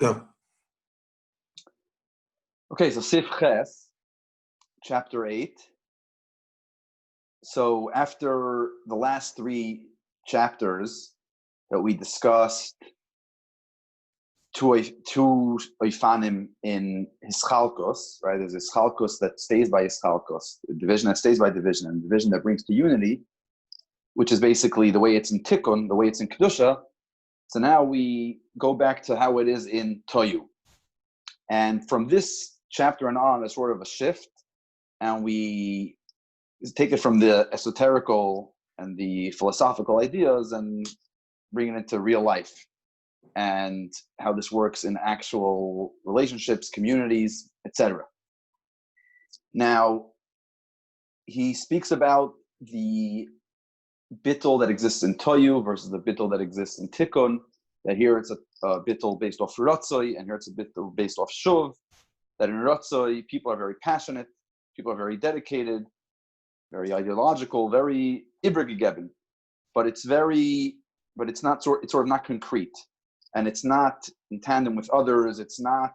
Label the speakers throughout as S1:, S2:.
S1: Go.
S2: Okay, so Sif Ches, chapter 8. So after the last 3 chapters that we discussed, two Ifanim in Heichaltzu, right? There's Heichaltzu that stays by Heichaltzu, the division that stays by division, and the division that brings to unity, which is basically the way it's in Tikkun, the way it's in Kedusha. So now we go back to how it is in Toyu. And from this chapter and on, there's sort of a shift, and we take it from the esoterical and the philosophical ideas and bring it into real life and how this works in actual relationships, communities, etc. Now, he speaks about the bittul that exists in Toyu versus the bittul that exists in Tikkun, that here it's a bittul based off Ratzoi, and here it's a bittul based off Shuv, that in Ratzoi, people are very passionate, people are very dedicated, very ideological, very ibrigegeben, but it's not sort of not concrete, and it's not in tandem with others. It's not.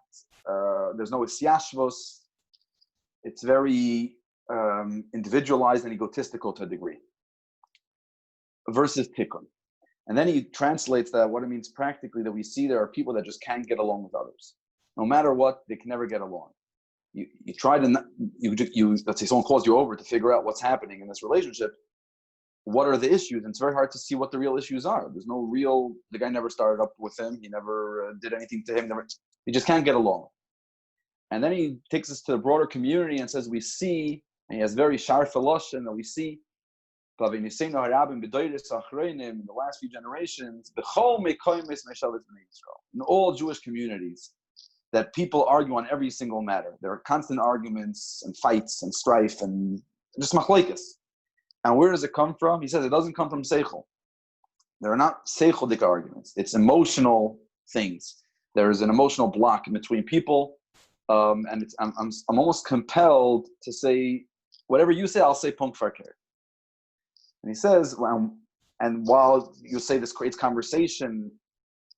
S2: There's no isyashvos. It's very individualized and egotistical to a degree. Versus Tikkun, and then he translates that what it means practically, that we see there are people that just can't get along with others, no matter what. They can never get along. You try to let's say someone calls you over to figure out what's happening in this relationship. What are the issues? And it's very hard to see what the real issues are. There's no real. The guy never started up with him. He never did anything to him. He just can't get along. And then he takes us to the broader community and says we see, and he has very sharp philosophy that we see. In the last few generations, in all Jewish communities, that people argue on every single matter. There are constant arguments and fights and strife and just machlokes. And where does it come from? He says it doesn't come from seichel. There are not seichelic arguments. It's emotional things. There is an emotional block in between people, and I'm almost compelled to say whatever you say. I'll say punk farker. And he says, and while you say this creates conversation,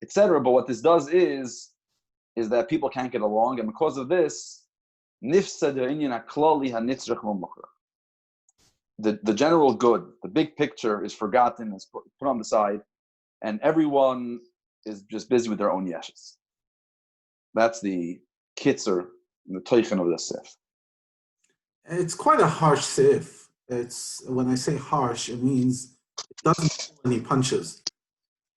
S2: etc., but what this does is that people can't get along, and because of this, the general good, the big picture is forgotten, is put on the side, and everyone is just busy with their own yeshes. That's the kitzer, the teichen of the sif.
S1: It's quite a harsh sif. It's, when I say harsh, it means it doesn't pull any punches.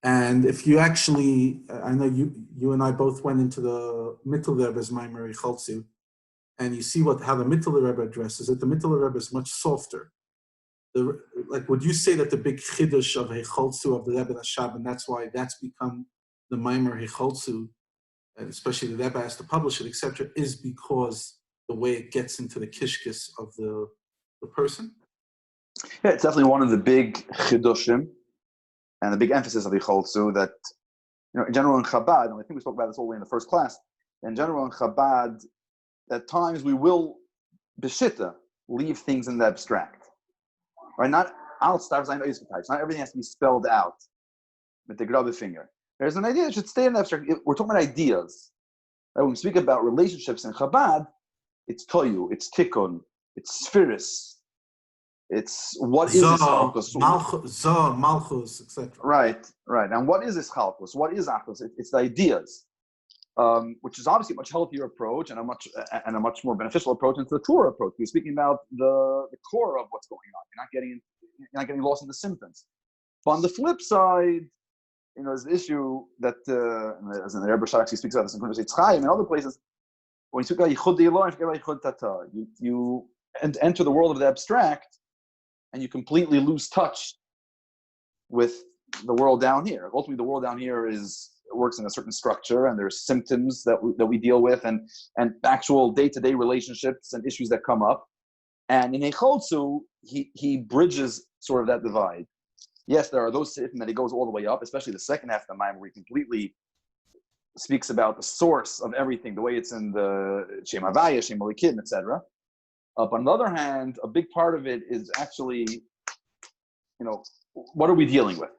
S1: And if you actually, I know you and I both went into the Mittel Rebbe's Maimer Heichaltzu, and you see how the Mittel Rebbe addresses it. The Mittel Rebbe is much softer. Would you say that the big chiddush of Heichaltzu of the Rebbe Rashab, and that's why that's become the Maimer Heichaltzu, and especially the Rebbe has to publish it, etc., is because the way it gets into the kishkis of the person?
S2: Yeah, it's definitely one of the big chiddushim and the big emphasis of Heichaltzu that, in general in Chabad, and I think we spoke about this all the way in the first class, in general in Chabad, at times we will, b'shita, leave things in the abstract. Right? Not outside, not everything has to be spelled out with the grubby finger. There's an idea that should stay in the abstract. We're talking about ideas. Right? When we speak about relationships in Chabad, it's toyu, it's tikkun, it's spheris. It's what is this Heichaltzu?
S1: Malchus, etc.
S2: Right. And what is this Heichaltzu? What is Achdus? It's the ideas, which is obviously a much healthier approach and a much more beneficial approach into the Torah approach. We're speaking about the core of what's going on. You're not getting lost in the symptoms. But on the flip side, there's the issue that, as in the Rebbe Rashab actually speaks about this in Conversation Chaim and other places, when you speak about Yichud De'Elohim, you forget about Yichud Tata. You enter the world of the abstract, and you completely lose touch with the world down here. Ultimately, the world down here works in a certain structure, and there's symptoms that we deal with, and actual day-to-day relationships and issues that come up. And in Heichaltzu, he bridges sort of that divide. Yes, there are those sifim that he goes all the way up, especially the second half of the Maimon, where he completely speaks about the source of everything, the way it's in the Shem Havaya, Shem Elikim, etc. But on the other hand, a big part of it is actually, what are we dealing with?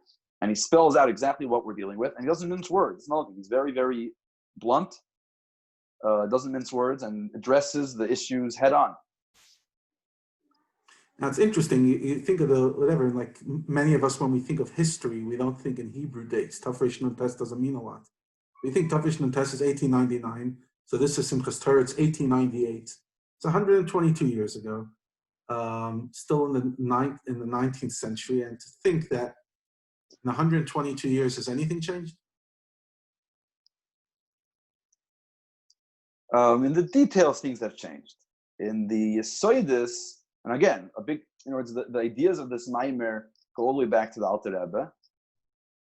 S2: And he spells out exactly what we're dealing with, and he doesn't mince words. It's not, he's very, very blunt, doesn't mince words, and addresses the issues head on.
S1: Now it's interesting, you think of like many of us, when we think of history, we don't think in Hebrew dates. Tafresh Nun Tes doesn't mean a lot. We think Tafresh Nun Tes is 1899, so this is Simchas Torah, it's 1898. It's 122 years ago, still in the 19th century, and to think that in 122 years, has anything changed?
S2: In the details, things have changed. In the Yesodis, and again, in other words, the ideas of this Maimer go all the way back to the Alter Rebbe.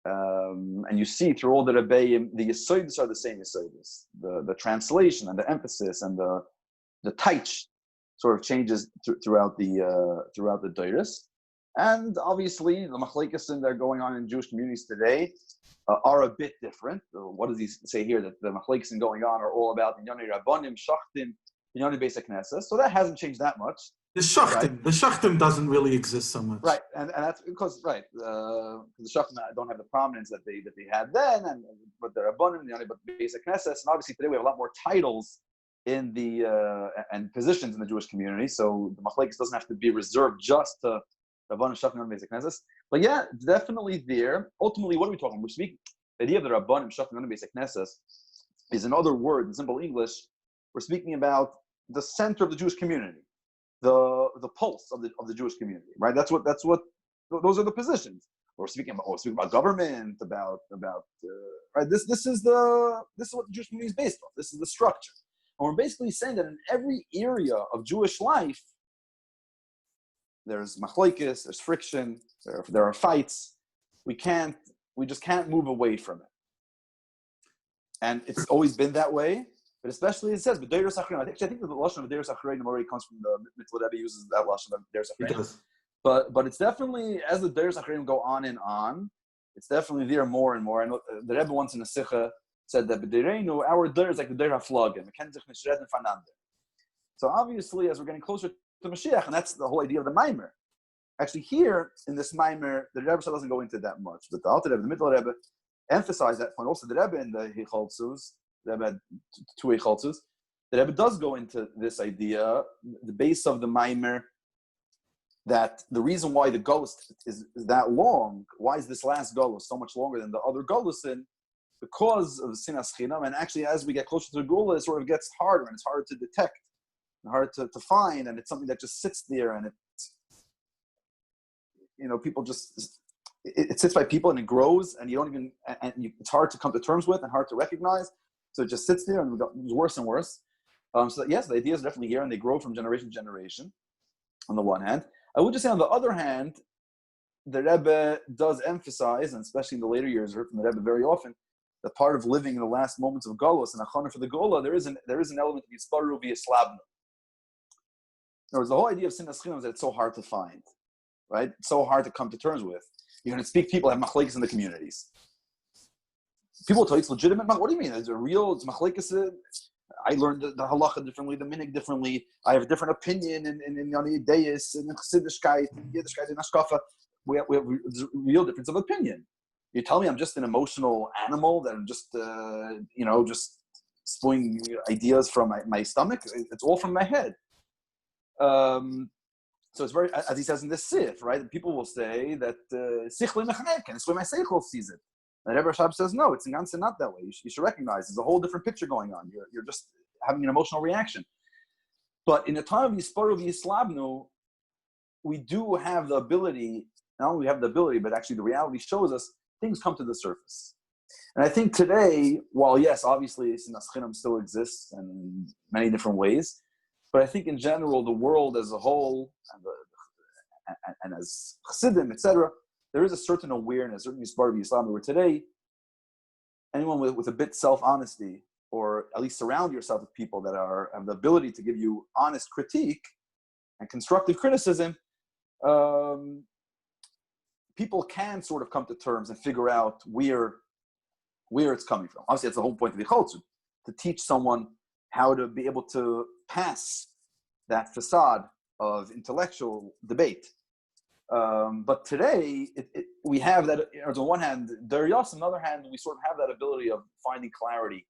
S2: And you see through all the Rebbeim, the Yesodis are the same Yesodis. The translation and the emphasis and the taich sort of changes throughout the Doiris. And obviously, the machlekes that are going on in Jewish communities today are a bit different. What does he say here? That the machlekes going on are all about Inyani Rabbanim, Shachtim, Inyani Beis HaKnesses. So that hasn't changed that much.
S1: The Shachtim doesn't really exist so much.
S2: Right, and that's because, the Shachtim don't have the prominence that they had then, but they're Rabbanim, but Beis HaKnesses. And obviously today we have a lot more titles in the and positions in the Jewish community. So the machlekes doesn't have to be reserved just to Rabbanim, Shachtim, and Beis HaKnesses. But yeah, definitely there. Ultimately, what are we talking? We're speaking, the idea of the Rabbanim, Shachtim, and Beis HaKnesses is, in other words, in simple English, we're speaking about the center of the Jewish community, the pulse of the Jewish community, right? That's what those are the positions. We're speaking about government, about right. This is what the Jewish community is based on. This is the structure, and we're basically saying that in every area of Jewish life, there's machlokes, there's friction, there are fights. We just can't move away from it, and it's always been that way. But especially it says, but Deiros Achrein. I think the lashon of Deiros Achrein already comes from the Mitzvah. Rebbe uses that lashon of Deiros Achrein. But it's definitely, as the Deiros Achrein go on and on, it's definitely there more and more. I know the Rebbe once in a Sikha said that our Deir is like the Deir HaFlagim. So obviously, as we're getting closer to Mashiach, and that's the whole idea of the Maimer. Actually, here in this Maimer, the Rebbe doesn't go into that much, but the Alter Rebbe, the Middle Rebbe, emphasize that point. Also, the Rebbe in the Heichaltzus, the Rebbe had two Heichaltzus. The Rebbe does go into this idea, the base of the Maimer, that the reason why the Golus is that long, why is this last Golus so much longer than the other Golusin? Because of Sinas Chinam, and actually as we get closer to the Gula, it sort of gets harder, and it's harder to detect, and harder to find, and it's something that just sits there, and people just, it sits by people, and it grows, and it's hard to come to terms with, and hard to recognize, so it just sits there, and it's worse and worse. So that, yes, the ideas are definitely here, and they grow from generation to generation, on the one hand. I would just say, on the other hand, the Rebbe does emphasize, and especially in the later years, I heard from the Rebbe very often, that part of living in the last moments of Golus and Achana for the Gola, there is an element of Yisparu v'Yislabnu. In other words, the whole idea of Sinas Chinam is that it's so hard to find, right? It's so hard to come to terms with. You're going to speak, people have machlekes in the communities. People will tell you it's legitimate. What do you mean? It's it's machlekes. I learned the halacha differently, the minig differently. I have a different opinion in Yoni Deis, in Chassidishkeit, in Yiddishkeit, in Ashkafa. We have a real difference of opinion. You tell me I'm just an emotional animal, that I'm just, just spewing ideas from my stomach. It's all from my head. So it's very, as he says in this sif, right? People will say that sichle mechnek, and it's where my seichel sees it. And Rebbe Rashab says, no, it's not that way. You should recognize there's a whole different picture going on. You're just having an emotional reaction. But in the time of Yisparu v'Yislabnu, we do have the ability, not only we have the ability, but actually the reality shows us things come to the surface. And I think today, while yes, obviously Sinas Chinam still exists in many different ways, but I think in general, the world as a whole, and as Chassidim, etc., there is a certain awareness, certainly Yisparu v'Yislabnu, where today, anyone with a bit self-honesty, or at least surround yourself with people that have the ability to give you honest critique and constructive criticism, people can sort of come to terms and figure out where it's coming from. Obviously, that's the whole point of the Heichaltzu, to teach someone how to be able to pass that facade of intellectual debate. But today, we have that, on the one hand, Darius, on the other hand, we sort of have that ability of finding clarity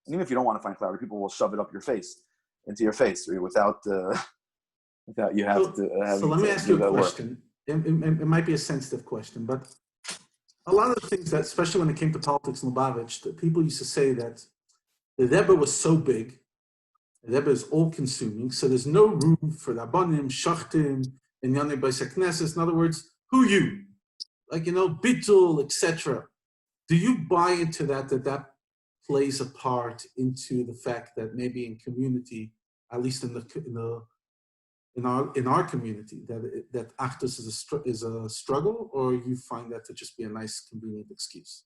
S2: And even if you don't want to find clarity, people will shove it up into your face, without you have to.
S1: So let me ask you a question. It might be a sensitive question, but a lot of the things that, especially when it came to politics in Lubavitch, that people used to say that the Rebbe was so big, the Rebbe is all-consuming, so there's no room for Rabbanim, Shachtim, and Yanei Beis HaKnesses. In other words, who you? Like, Bittul, etc. Do you buy into that plays a part into the fact that maybe in community, at least in our community, that Achdus is a struggle, or you find that to just be a nice, convenient excuse?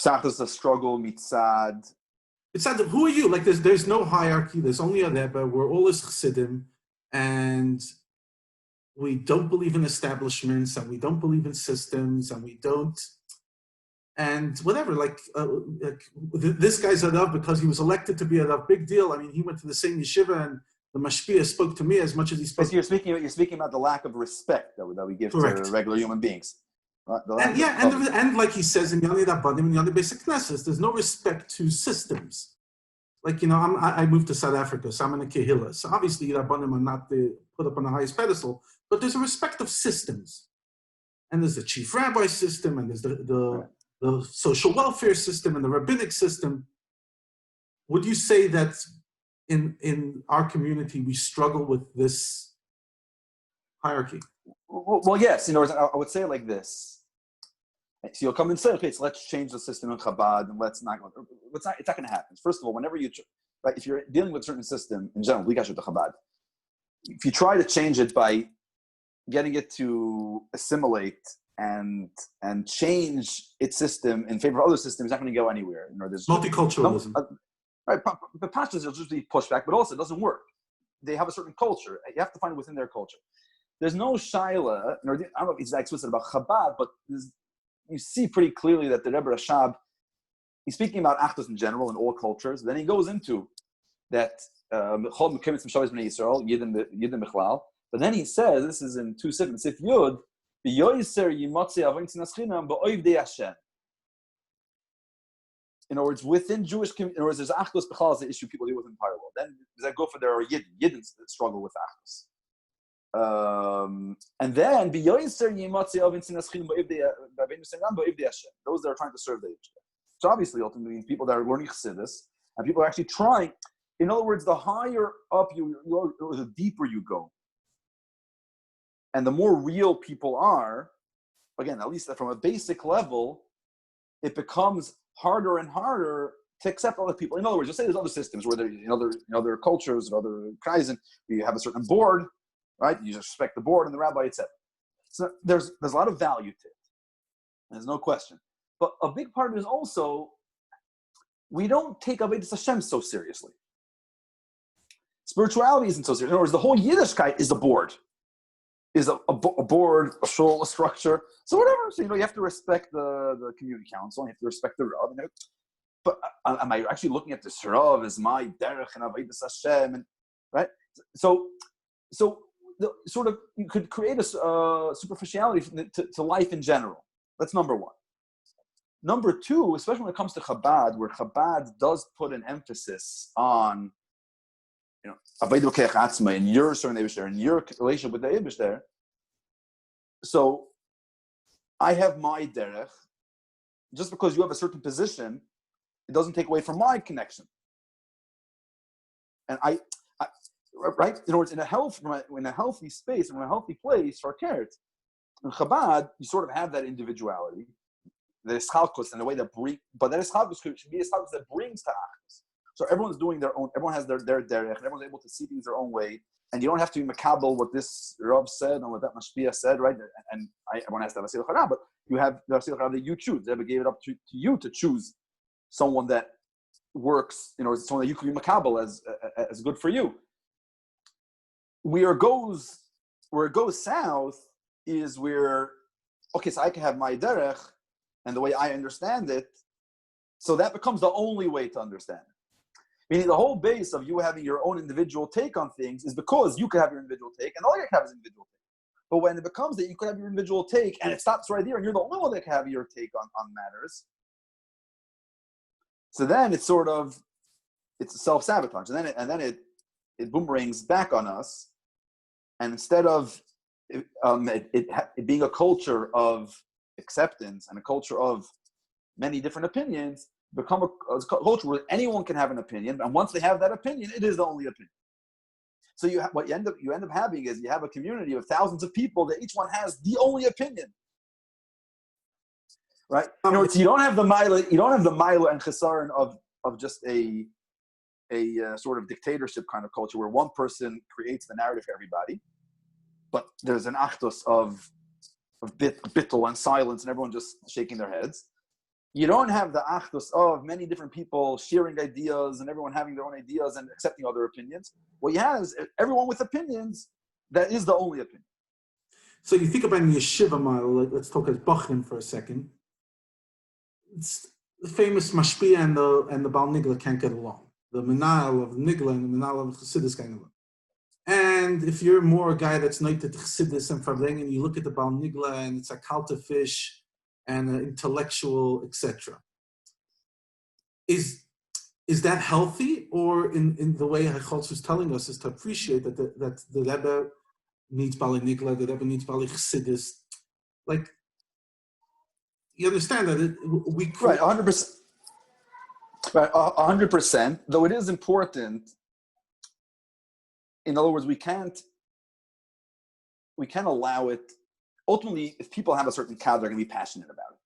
S2: Achdus is a struggle, mitzad.
S1: It's not, who are you? Like, there's no hierarchy. There's only a Rebbe. We're all as Chassidim, and we don't believe in establishments, and we don't believe in systems, and we don't, and whatever. Like this guy's a Rav because he was elected to be a Rav. Big deal. I mean, he went to the same yeshiva, and the mashpia spoke to me as much as he spoke.
S2: So you're speaking about the lack of respect that we give to regular human beings.
S1: And like he says in Yanei Rabbanim and Yanei Beis HaKnesses, there's no respect to systems. Like, I moved to South Africa, so I'm in a kehillah. So obviously Rabbanim are not put up on the highest pedestal, but there's a respect of systems. And there's the chief rabbi system, and there's the social welfare system, and the rabbinic system. Would you say that in our community we struggle with this hierarchy?
S2: Well, yes. I would say it like this. So you'll come and say, okay, so let's change the system in Chabad, and it's not going to happen. First of all, whenever if you're dealing with a certain system in general, we got to Chabad. If you try to change it by getting it to assimilate and change its system in favor of other systems, it's not going to go anywhere. There's
S1: multiculturalism.
S2: Right, the pastors will just be pushed back, but also it doesn't work. They have a certain culture. You have to find it within their culture. There's no shaila, I don't know if he's explicit about Chabad, but you see pretty clearly that the Rebbe Rashab, he's speaking about Achdus in general in all cultures. Then he goes into that but then he says, this is in 2 Sif, Sif Yud, in other words, within Jewish community, in other words, there's Achdus B'chal is the issue people deal with in the entire world. Then does that go for their Yidden that struggle with Achdus? And then those that are trying to serve the Yiddish. So obviously, ultimately, people that are learning Chassidus, and people are actually trying. In other words, the higher up you go, the deeper you go, and the more real people are. Again, at least from a basic level, it becomes harder and harder to accept other people. In other words, you'll say there's other systems where in other cultures, in other kreisen, you have a certain board. Right? You just respect the board and the rabbi, etc. So there's a lot of value to it. There's no question. But a big part of it is also, we don't take Avodas Hashem so seriously. Spirituality isn't so serious. In other words, the whole Yiddishkeit is a board. Is a board, a shul, a structure. So whatever. So, you have to respect the community council, and you have to respect the Rav. But am I actually looking at this Rav as my derech and Avodas Hashem? And, right? So you could create a superficiality to life in general. That's number one. Number two, especially when it comes to Chabad, where Chabad does put an emphasis on, Avodah Atzma, and your certain Eibishter, and your relationship with the Eibishter. So I have my derech. Just because you have a certain position, it doesn't take away from my connection. And right? In other words, in a healthy space, in a healthy place for Keret, in Chabad, you sort of have that individuality, the Heichaltzu, and the way that but that Heichaltzu should be a Heichaltzu that brings to Achdus. So everyone's doing their own, everyone has their derech, and everyone's able to see things their own way, and you don't have to be makabel what this Rav said and what that Mashpia said, right? And everyone has to have a Asil Chara, but you have the Asil Chara that you choose. They gave it up to you to choose someone that works, someone that you can be makabel as good for you. Where it goes south is where, okay, so I can have my derech and the way I understand it, so that becomes the only way to understand it. Meaning the whole base of you having your own individual take on things is because you can have your individual take and all you can have is individual take. But when it becomes that you could have your individual take and it stops right there and you're the only one that can have your take on matters, so then it's sort of, it's a self-sabotage, and then it boomerangs back on us. And instead of it being a culture of acceptance and a culture of many different opinions, become a culture where anyone can have an opinion, and once they have that opinion, it is the only opinion. So what you end up having is you have a community of thousands of people that each one has the only opinion, right? So you don't have the mila and chesaron of just a sort of dictatorship kind of culture where one person creates the narrative for everybody, but there's an achdus of bittul and silence and everyone just shaking their heads. You don't have the achdus of many different people sharing ideas and everyone having their own ideas and accepting other opinions. What you have is everyone with opinions, that is the only opinion.
S1: So you think about in yeshiva model, let's talk as Bachrim for a second. It's the famous Mashpia and the Baal Nigla can't get along. The Menal of Nigla and the Menal of Chassidus can't get along. And if you're more a guy that's not to Chassidus and Farbrengen, you look at the Baal Nigla and it's a Heichaltzu fish and intellectual, etc. Is that healthy, or in the way Heichaltzu is telling us is to appreciate that the Rebbe needs Bali Nigla, the Rebbe needs Bali Chassidus? Like, you understand that we could,
S2: right, 100%. Right, 100%. Though it is important. In other words, we can't allow it. Ultimately, if people have a certain cloud, they're going to be passionate about it,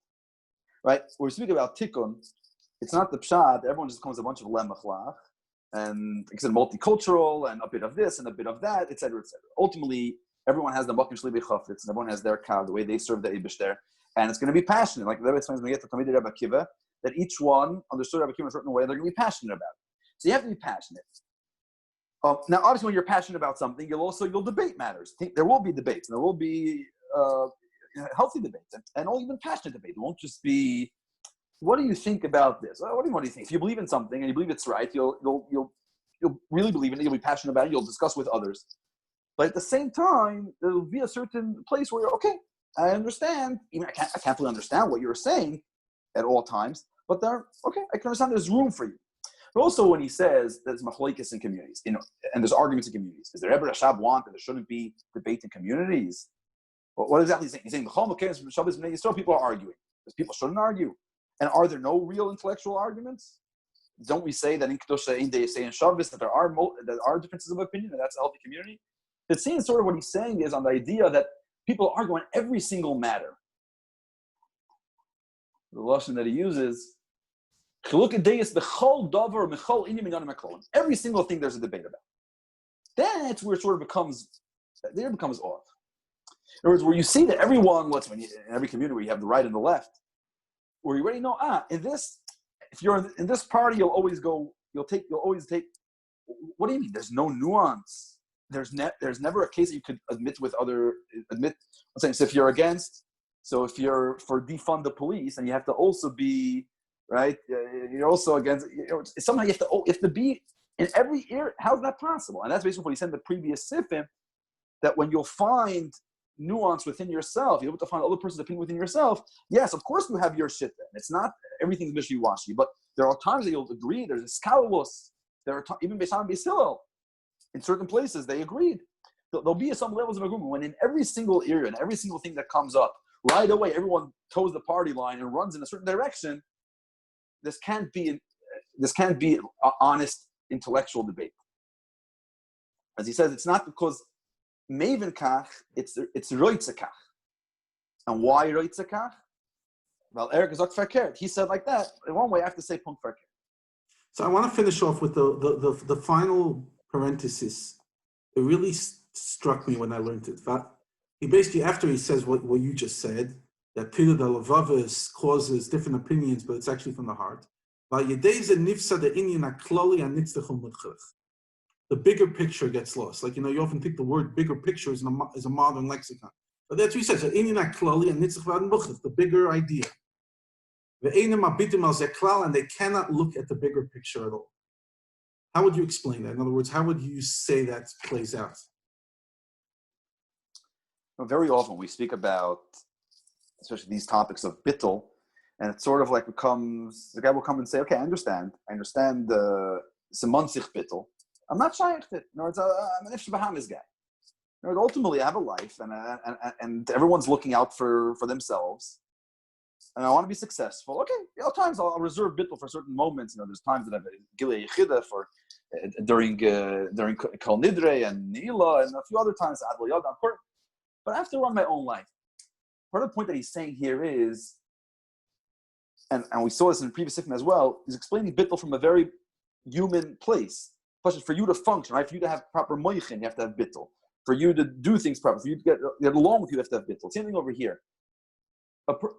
S2: right? When we speak about tikkun, it's not the pshat. Everyone just becomes a bunch of lemachlach, and it's multicultural, and a bit of this and a bit of that, etc., etc. Ultimately, everyone has the makim shli b'chafetz, and everyone has their cloud, the way they serve the Eibishter, and it's going to be passionate. Like the Rebbe explains when we get to Talmidei Rebbe Akiva, that each one understood Rebbe Akiva in a certain way, they're going to be passionate about it. So you have to be passionate. Now, obviously, when you're passionate about something, you'll debate matters. There will be debates, and there will be healthy debates, and even passionate debate. It won't just be, what do you think about this? What do you think? If you believe in something and you believe it's right, you'll really believe in it. You'll be passionate about it. You'll discuss with others. But at the same time, there will be a certain place where you're, okay, I understand. Even I can't fully understand what you're saying at all times, but I can understand there's room for you. But also when he says there's machlokes in communities, and there's arguments in communities, does the Rebbe Rashab want that there shouldn't be debate in communities? What exactly is he saying? He's saying people are arguing. Because people shouldn't argue. And are there no real intellectual arguments? Don't we say that in Kedusha, in Day, say in Shabbos, that there are differences of opinion, and that's a healthy community? It seems sort of what he's saying is on the idea that people argue on every single matter. The lashon that he uses, every single thing there's a debate about. That's where it sort of becomes off. In other words, where you see that everyone, in every community where you have the right and the left, where you already know, if you're in this party, you'll always take. What do you mean? There's no nuance. There's never a case that you could admit. Let's say, so if you're against, so if you're for defund the police, and you have to also be right. You're also against. Somehow you have to be in every area. How is that possible? And that's basically what he said in the previous sifim, that when you'll find nuance within yourself, you're able to find the other person's opinion within yourself. Yes, of course you have your shit then. It's not everything's wishy-washy, but there are times that you'll agree. There's a skalus. There are even Beishan and Beisilel. In certain places, they agreed. There'll be some levels of agreement when in every single area and every single thing that comes up, right away, everyone toes the party line and runs in a certain direction. This can't be an honest intellectual debate. As he says, it's not because Maven kach, it's roitzekach. And why roitzekach? Well, Eric is verkehrt. He said like that. In one way, I have to say punkt verkehrt.
S1: So I want to finish off with the final parenthesis. It really struck me when I learned it. He basically, after he says what you just said, that Pila de Lavavis causes different opinions, but it's actually from the heart. The bigger picture gets lost. Like, you often think the word bigger picture is a modern lexicon. But that's what he says. The bigger idea. And they cannot look at the bigger picture at all. How would you explain that? In other words, how would you say that plays out?
S2: Well, very often we speak about, especially these topics of bittul, and it's sort of like the guy will come and say, okay, I understand semanzich bittel, I'm not shaykh it. In other words, I'm an Ifsh Bahamas guy. In other words, ultimately, I have a life, and everyone's looking out for themselves. And I want to be successful. Okay, at times I'll reserve bittul for certain moments. There's times that I've gilei yechida for during Kol Nidre and Neila, and a few other times Adl Yad. But I have to run my own life. Part of the point that he's saying here is, and we saw this in the previous sifim as well, he's explaining bittul from a very human place. Plus, for you to function, right? For you to have proper moichin, you have to have bittul. For you to do things properly, for you to get along with you, have to have bittul. Same thing over here.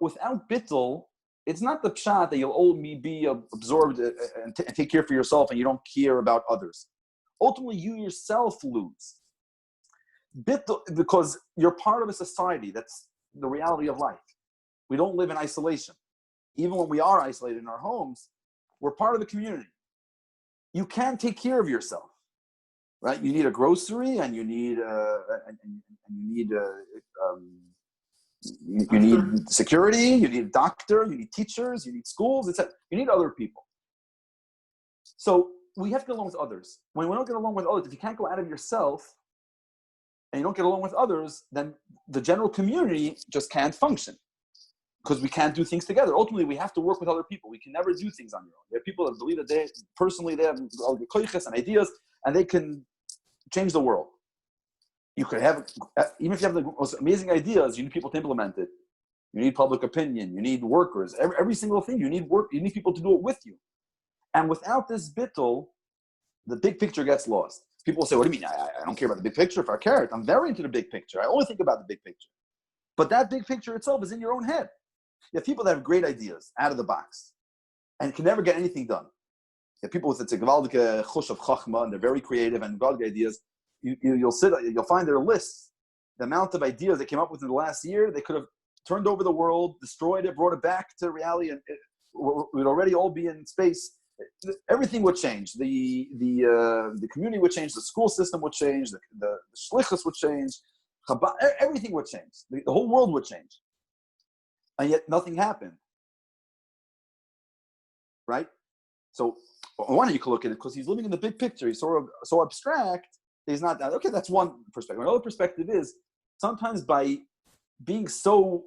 S2: Without bittul, it's not the pshat that you'll only be absorbed and take care for yourself and you don't care about others. Ultimately, you yourself lose. Bittul, because you're part of a society. That's the reality of life. We don't live in isolation. Even when we are isolated in our homes, we're part of the community. You can take care of yourself, right? You need a grocery, and you need you need security, you need a doctor, you need teachers, you need schools, etc. You need other people. So we have to get along with others. When we don't get along with others, if you can't go out of yourself and you don't get along with others, then the general community just can't function because we can't do things together. Ultimately, we have to work with other people. We can never do things on your own. There are people that believe that they have all the koiches and ideas, and they can change the world. You could have, even if you have the most amazing ideas, you need people to implement it. You need public opinion. You need workers. Every single thing, you need work. You need people to do it with you. And without this bittul, the big picture gets lost. People will say, what do you mean? I don't care about the big picture. If I care, I'm very into the big picture. I only think about the big picture. But that big picture itself is in your own head. You have people that have great ideas out of the box and can never get anything done. You have people with a gewaldige chush of chachma, and they're very creative and gewaldige ideas. You'll find their lists, the amount of ideas they came up with in the last year. They could have turned over the world, destroyed it, brought it back to reality, and we'd already all be in space. Everything would change. The community would change. The school system would change. The shlichus would change. Everything would change. The whole world would change. And yet nothing happened. Right? So on one hand you can look at it because he's living in the big picture. He's so abstract. He's not that. Okay, that's one perspective. Another perspective is sometimes by being so,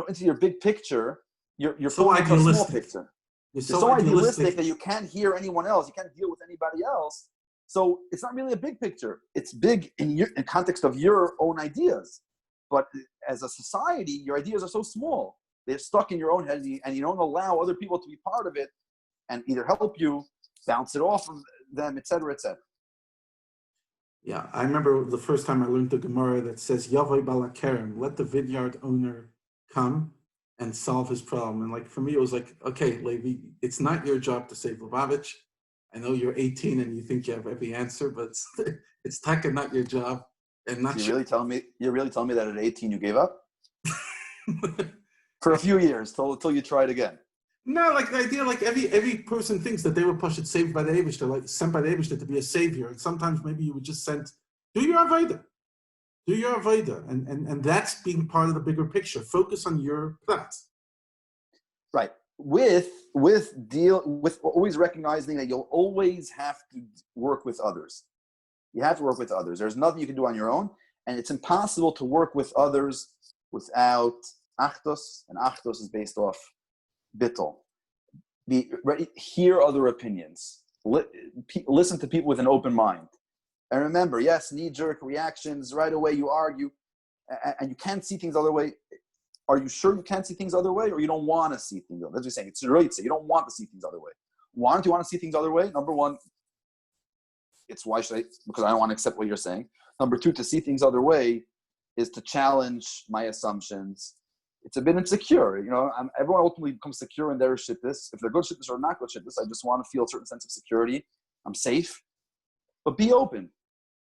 S2: into your big picture, you're
S1: so
S2: falling into a small
S1: idealistic.
S2: picture.
S1: You're
S2: so idealistic that you can't hear anyone else. You can't deal with anybody else. So it's not really a big picture. It's big in context of your own ideas. But as a society, your ideas are so small. They're stuck in your own head, and you don't allow other people to be part of it and either help you, bounce it off of them, etc., etc.
S1: Yeah, I remember the first time I learned the Gemara that says, Yavai Balakerem, let the vineyard owner come and solve his problem. And for me, it was like, okay, Levi, it's not your job to save Lubavitch. I know you're 18 and you think you have every answer, but it's taka not your job. And not
S2: you're really telling me that at 18 you gave up? For a few years, till you tried again.
S1: No, the idea, every person thinks that they were saved by the Eibishter, sent by the Eibishter to be a savior. And sometimes maybe you would just do your Avodah. Do your Avodah. And that's being part of the bigger picture. Focus on your thoughts.
S2: Right. With always recognizing that you'll always have to work with others. You have to work with others. There's nothing you can do on your own. And it's impossible to work with others without Achdus. And Achdus is based off bittul. Be ready, hear other opinions. Listen to people with an open mind. And remember, yes, knee-jerk reactions, right away you argue, and you can't see things other way. Are you sure you can't see things other way, or you don't want to see things other way? That's what you're saying. It's right. You don't want to see things other way. Why don't you want to see things other way? Number one, because I don't want to accept what you're saying. Number two, to see things other way is to challenge my assumptions. It's a bit insecure. Everyone ultimately becomes secure in their shittus. If they're good shittus or not good shittus, I just want to feel a certain sense of security. I'm safe. But be open.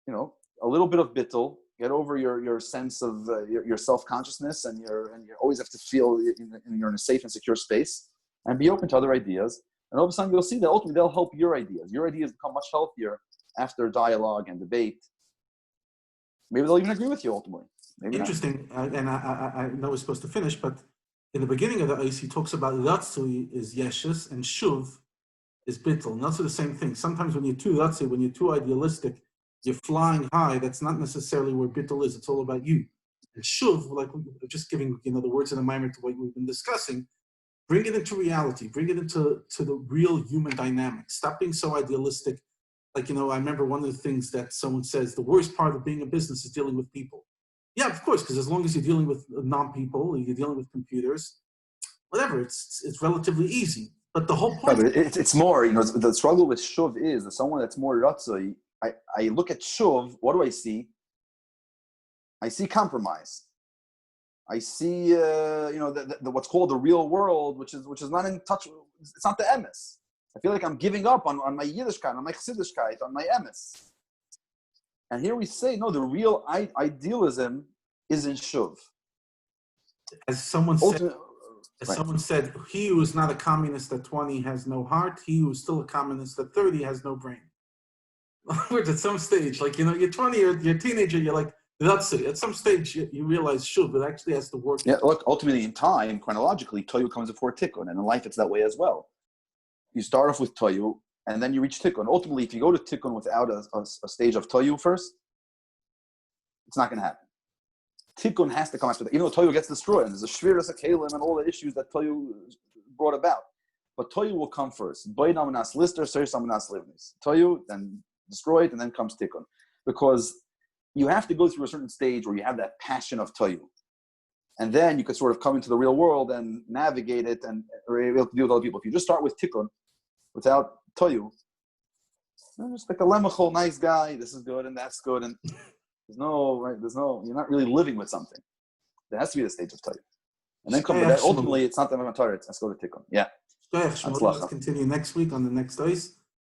S2: A little bit of bittul. Get over your sense of your self-consciousness, and you always have to feel you're in a safe and secure space, and be open to other ideas. And all of a sudden you'll see that ultimately they'll help your ideas. Your ideas become much healthier after dialogue and debate. Maybe they'll even agree with you ultimately. Maybe
S1: interesting. And I know we're supposed to finish, but in the beginning of the ice, he talks about Ratzui is Yeshus and Shuv is bittul. And also the same thing. Sometimes when you're too, let's say, when you're too idealistic, you're flying high. That's not necessarily where bittul is. It's all about you. And shuv, like just giving the words in a mimer to what we've been discussing, bring it into reality. Bring it into the real human dynamics. Stop being so idealistic. Like, I remember one of the things that someone says, the worst part of being a business is dealing with people. Yeah, of course, because as long as you're dealing with non-people, you're dealing with computers, whatever, it's relatively easy. But the whole point...
S2: But it's more, the struggle with shuv is that someone that's more ratzoi, I look at shuv, what do I see? I see compromise. I see, what's called the real world, which is not in touch, it's not the emes. I feel like I'm giving up on my Yiddishkeit, on my Chassidishkeit, on my emes. And here we say, no, the real idealism is in shuv.
S1: As someone said, he who is not a communist at 20 has no heart. He who is still a communist at 30 has no brain. In other words, at some stage, like, you're 20, you're a teenager, you're like, that's it. At some stage, you realize, shuv, it actually has to work.
S2: Yeah, look, ultimately in time, chronologically, Toyu comes before Tikkun, and in life it's that way as well. You start off with Toyu, and then you reach Tikkun. Ultimately, if you go to Tikkun without a stage of Toyu first, it's not going to happen. Tikkun has to come after that. Even though Toyu gets destroyed, and there's a Shviras HaKelim and all the issues that Toyu brought about. But Toyu will come first. Toyu, then destroyed, and then comes Tikkun. Because you have to go through a certain stage where you have that passion of Toyu. And then you could sort of come into the real world and navigate it and are able to deal with other people. If you just start with Tikkun, without Toyu, you're just like a lemachol, nice guy, this is good and that's good, and you're not really living with something. There has to be the stage of Toyu. And then come to that, ultimately, it's not the Torah, let's go to Tikkun. Yeah.
S1: Let's continue next week on the next dice.